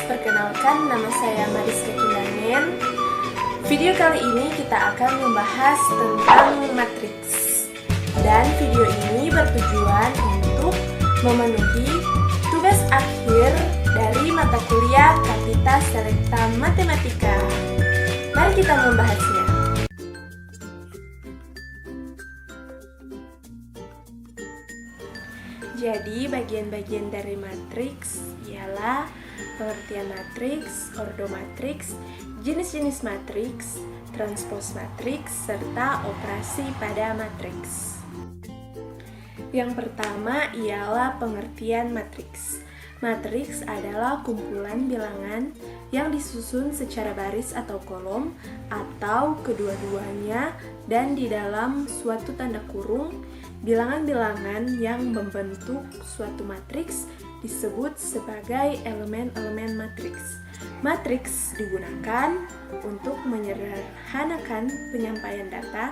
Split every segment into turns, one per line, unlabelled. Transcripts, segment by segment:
Perkenalkan, nama saya Mariska Kindanen. Video kali ini kita akan membahas tentang matriks. Dan video ini bertujuan untuk memenuhi tugas akhir dari mata kuliah Kapita Selekta Matematika. Mari kita membahasnya. Jadi, bagian-bagian dari matriks ialah pengertian matriks, ordo matriks, jenis-jenis matriks, transpos matriks, serta operasi pada matriks. Yang pertama ialah pengertian matriks. Matriks adalah kumpulan bilangan yang disusun secara baris atau kolom, atau kedua-duanya, dan di dalam suatu tanda kurung. Bilangan-bilangan yang membentuk suatu matriks disebut sebagai elemen-elemen matriks. Matriks digunakan untuk menyederhanakan penyampaian data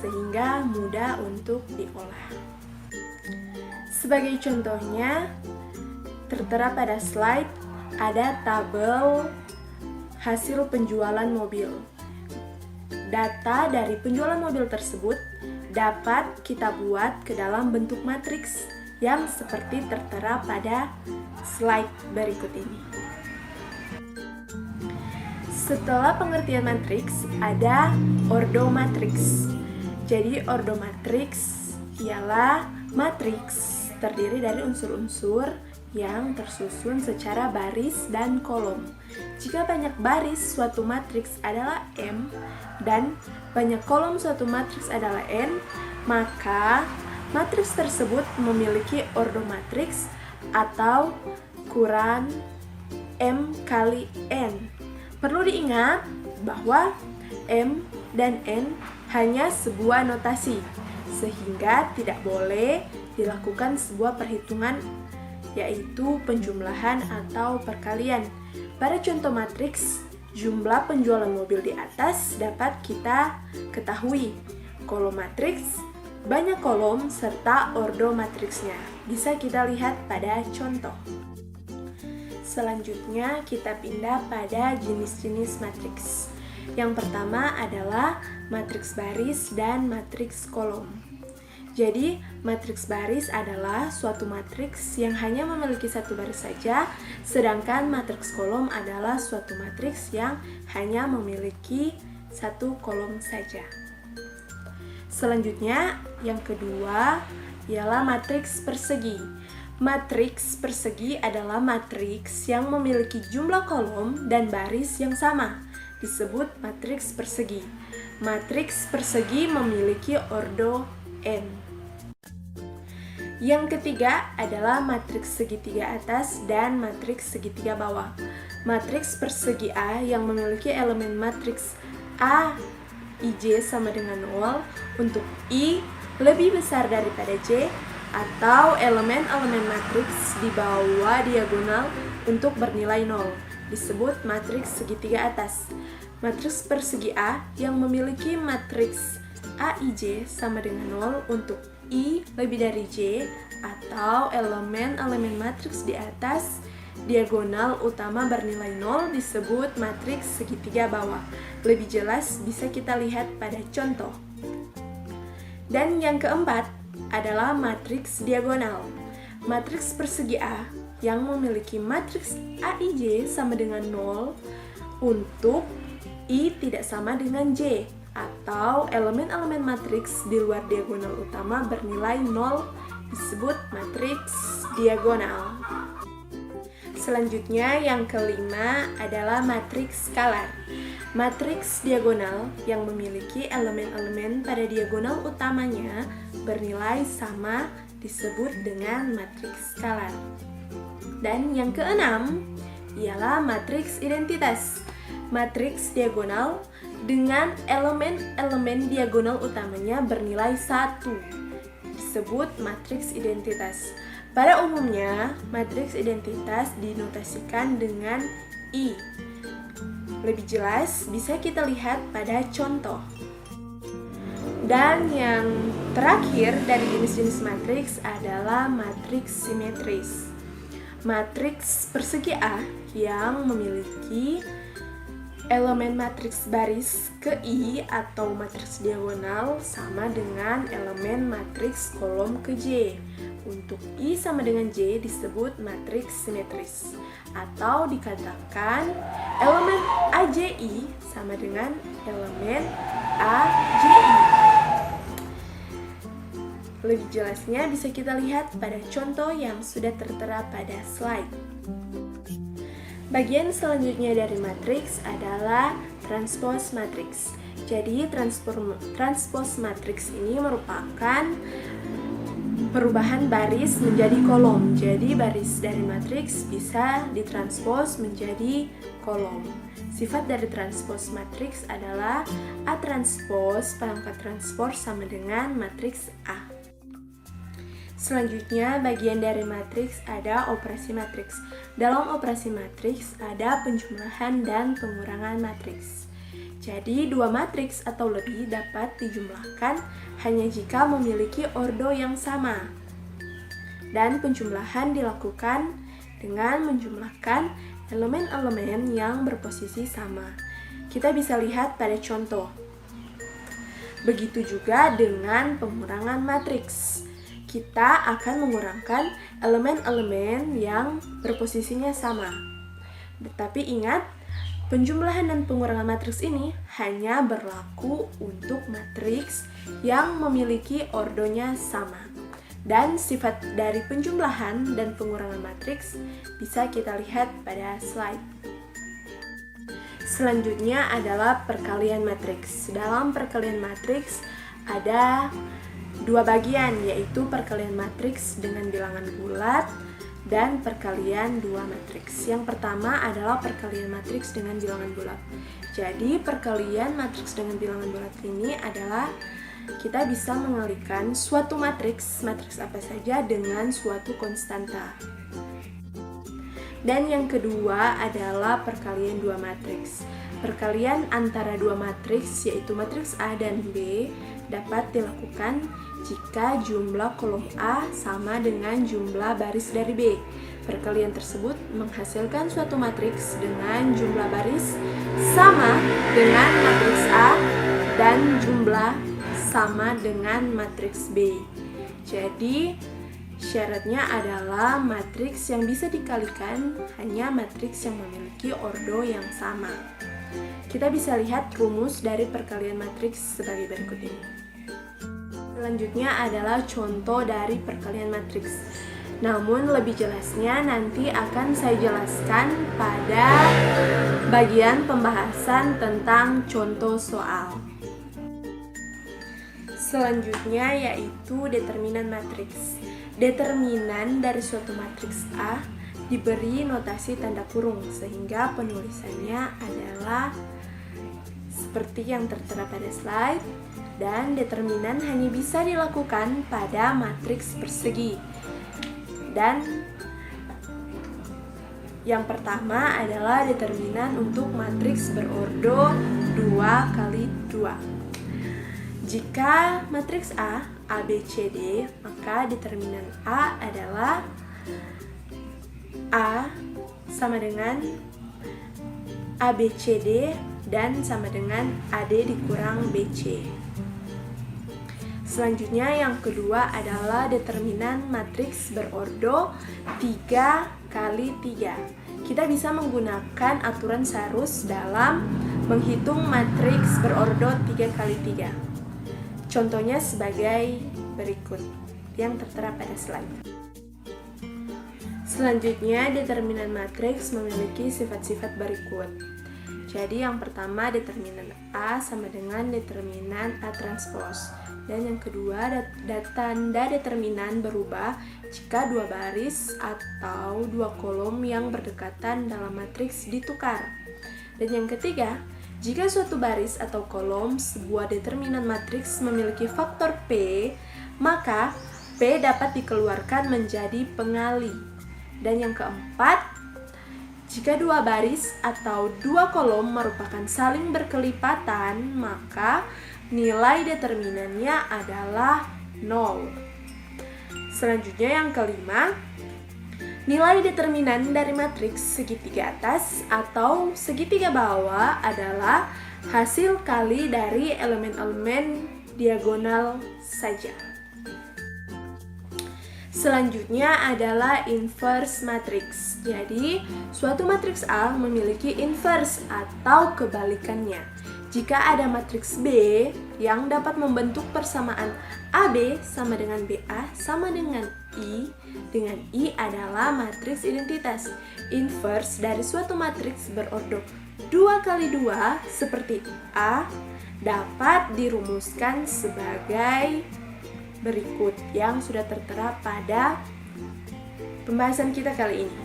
sehingga mudah untuk diolah. Sebagai contohnya, tertera pada slide ada tabel hasil penjualan mobil. Data dari penjualan mobil tersebut dapat kita buat ke dalam bentuk matriks yang seperti tertera pada slide berikut ini. Setelah pengertian matriks, ada ordo matriks. Jadi ordo matriks ialah matriks terdiri dari unsur-unsur yang tersusun secara baris dan kolom. Jika banyak baris suatu matriks adalah M dan banyak kolom suatu matriks adalah N, maka matriks tersebut memiliki ordo matriks atau kurang M kali N. Perlu diingat bahwa M dan N hanya sebuah notasi, sehingga tidak boleh dilakukan sebuah perhitungan, yaitu penjumlahan atau perkalian. Pada contoh matriks, jumlah penjualan mobil di atas dapat kita ketahui. Kolom matriks, banyak kolom serta ordo matriksnya. Bisa kita lihat pada contoh. Selanjutnya kita pindah pada jenis-jenis matriks. Yang pertama adalah matriks baris dan matriks kolom. Jadi, matriks baris adalah suatu matriks yang hanya memiliki satu baris saja, sedangkan matriks kolom adalah suatu matriks yang hanya memiliki satu kolom saja. Selanjutnya, yang kedua ialah matriks persegi. Matriks persegi adalah matriks yang memiliki jumlah kolom dan baris yang sama, disebut matriks persegi. Matriks persegi memiliki ordo N. Yang ketiga adalah matriks segitiga atas dan matriks segitiga bawah. Matriks persegi A yang memiliki elemen matriks A, IJ sama dengan 0 untuk I lebih besar daripada J, atau elemen-elemen matriks di bawah diagonal untuk bernilai 0, disebut matriks segitiga atas. Matriks persegi A yang memiliki matriks AIJ sama dengan 0 untuk I lebih dari J, atau elemen-elemen matriks di atas diagonal utama bernilai 0 disebut matriks segitiga bawah. Lebih jelas bisa kita lihat pada contoh. Dan yang keempat adalah matriks diagonal. Matriks persegi A yang memiliki matriks AIJ sama dengan 0 untuk I tidak sama dengan J, atau elemen-elemen matriks di luar diagonal utama bernilai 0 disebut matriks diagonal. Selanjutnya yang kelima adalah matriks skalar. Matriks diagonal yang memiliki elemen-elemen pada diagonal utamanya bernilai sama disebut dengan matriks skalar. Dan yang keenam ialah matriks identitas. Matriks diagonal dengan elemen-elemen diagonal utamanya bernilai 1 disebut matriks identitas. Pada umumnya, matriks identitas dinotasikan dengan I. Lebih jelas bisa kita lihat pada contoh. Dan yang terakhir dari jenis-jenis matriks adalah matriks simetris. Matriks persegi A yang memiliki elemen matriks baris ke I atau matriks diagonal sama dengan elemen matriks kolom ke J. Untuk I sama dengan J disebut matriks simetris, atau dikatakan elemen AJI sama dengan elemen AJI. Lebih jelasnya bisa kita lihat pada contoh yang sudah tertera pada slide. Bagian selanjutnya dari matriks adalah transpose matriks. Jadi transpose matriks ini merupakan perubahan baris menjadi kolom. Jadi baris dari matriks bisa ditranspos menjadi kolom. Sifat dari transpose matriks adalah A transpos perangkat transpose sama dengan matriks A. Selanjutnya, bagian dari matriks ada operasi matriks. Dalam operasi matriks ada penjumlahan dan pengurangan matriks. Jadi, dua matriks atau lebih dapat dijumlahkan hanya jika memiliki ordo yang sama. Dan penjumlahan dilakukan dengan menjumlahkan elemen-elemen yang berposisi sama. Kita bisa lihat pada contoh. Begitu juga dengan pengurangan matriks. Kita akan mengurangkan elemen-elemen yang berposisinya sama. Tetapi ingat, penjumlahan dan pengurangan matriks ini hanya berlaku untuk matriks yang memiliki ordonya sama. Dan sifat dari penjumlahan dan pengurangan matriks bisa kita lihat pada slide. Selanjutnya adalah perkalian matriks. Dalam perkalian matriks ada dua bagian, yaitu perkalian matriks dengan bilangan bulat dan perkalian dua matriks. Yang pertama adalah perkalian matriks dengan bilangan bulat. Jadi perkalian matriks dengan bilangan bulat ini adalah kita bisa mengalikan suatu matriks apa saja dengan suatu konstanta. Dan yang kedua adalah perkalian dua matriks. Perkalian antara dua matriks, yaitu matriks A dan B, dapat dilakukan jika jumlah kolom A sama dengan jumlah baris dari B. Perkalian tersebut menghasilkan suatu matriks dengan jumlah baris sama dengan matriks A dan jumlah sama dengan matriks B. Jadi, syaratnya adalah matriks yang bisa dikalikan hanya matriks yang memiliki ordo yang sama. Kita bisa lihat rumus dari perkalian matriks sebagai berikut ini. Selanjutnya adalah contoh dari perkalian matriks. Namun lebih jelasnya nanti akan saya jelaskan pada bagian pembahasan tentang contoh soal. Selanjutnya yaitu determinan matriks. Determinan dari suatu matriks A diberi notasi tanda kurung sehingga penulisannya adalah seperti yang tertera pada slide, dan determinan hanya bisa dilakukan pada matriks persegi. Dan yang pertama adalah determinan untuk matriks berordo 2x2. Jika matriks A, A, B, C, D, maka determinan A adalah A sama dengan A, B, C, D dan sama dengan AD dikurang BC. Selanjutnya yang kedua adalah determinan matriks berordo 3x3. Kita bisa menggunakan aturan Sarus dalam menghitung matriks berordo 3x3. Contohnya sebagai berikut yang tertera pada slide. Selanjutnya, determinan matriks memiliki sifat-sifat berikut. Jadi yang pertama, determinan A sama dengan determinan A transpos. Dan yang kedua, tanda determinan berubah jika dua baris atau dua kolom yang berdekatan dalam matriks ditukar. Dan yang ketiga, jika suatu baris atau kolom sebuah determinan matriks memiliki faktor P, maka P dapat dikeluarkan menjadi pengali. Dan yang keempat, jika dua baris atau dua kolom merupakan saling berkelipatan, maka nilai determinannya adalah 0. Selanjutnya yang kelima, Nilai determinan dari matriks segitiga atas atau segitiga bawah adalah hasil kali dari elemen-elemen diagonal saja. Selanjutnya adalah inverse matrix. Jadi, suatu matriks A memiliki inverse atau kebalikannya. Jika ada matriks B yang dapat membentuk persamaan AB sama dengan BA sama dengan I adalah matriks identitas. Inverse dari suatu matriks berorder 2 kali 2 seperti A dapat dirumuskan sebagai berikut yang sudah tertera pada pembahasan kita kali ini.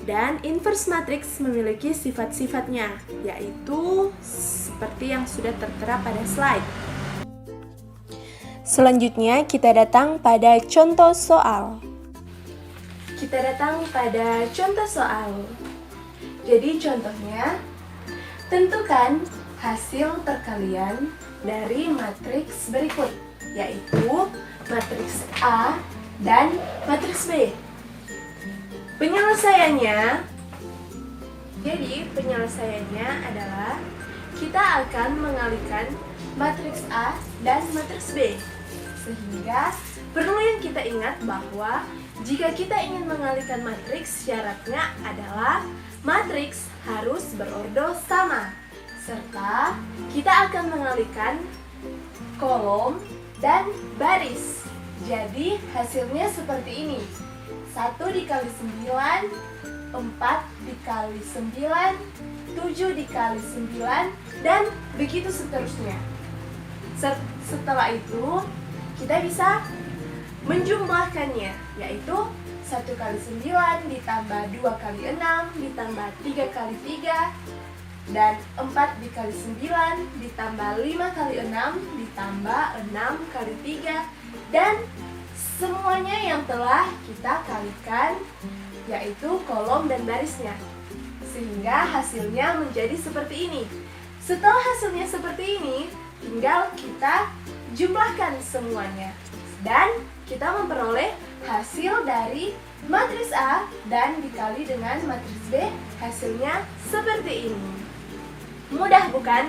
Dan inverse matrix memiliki sifat-sifatnya, yaitu seperti yang sudah tertera pada slide. Selanjutnya kita datang pada contoh soal. Jadi contohnya, tentukan hasil perkalian dari matriks berikut, yaitu matriks A dan matriks B. Penyelesaiannya adalah kita akan mengalihkan matriks A dan matriks B. Sehingga perlu yang kita ingat bahwa jika kita ingin mengalihkan matriks, syaratnya adalah matriks harus berordo sama. Serta kita akan mengalihkan kolom dan baris. Jadi hasilnya seperti ini. 1 dikali 9, 4 dikali 9, 7 dikali 9, dan begitu seterusnya. Setelah itu, kita bisa menjumlahkannya, yaitu 1 kali 9 ditambah 2 kali 6 ditambah 3 kali 3, dan 4 dikali 9 ditambah 5 kali 6 ditambah 6 kali 3, dan semuanya yang telah kita kalikan, yaitu kolom dan barisnya. Sehingga hasilnya menjadi seperti ini. Setelah hasilnya seperti ini, tinggal kita jumlahkan semuanya. Dan kita memperoleh hasil dari matriks A dan dikali dengan matriks B, hasilnya seperti ini. Mudah bukan?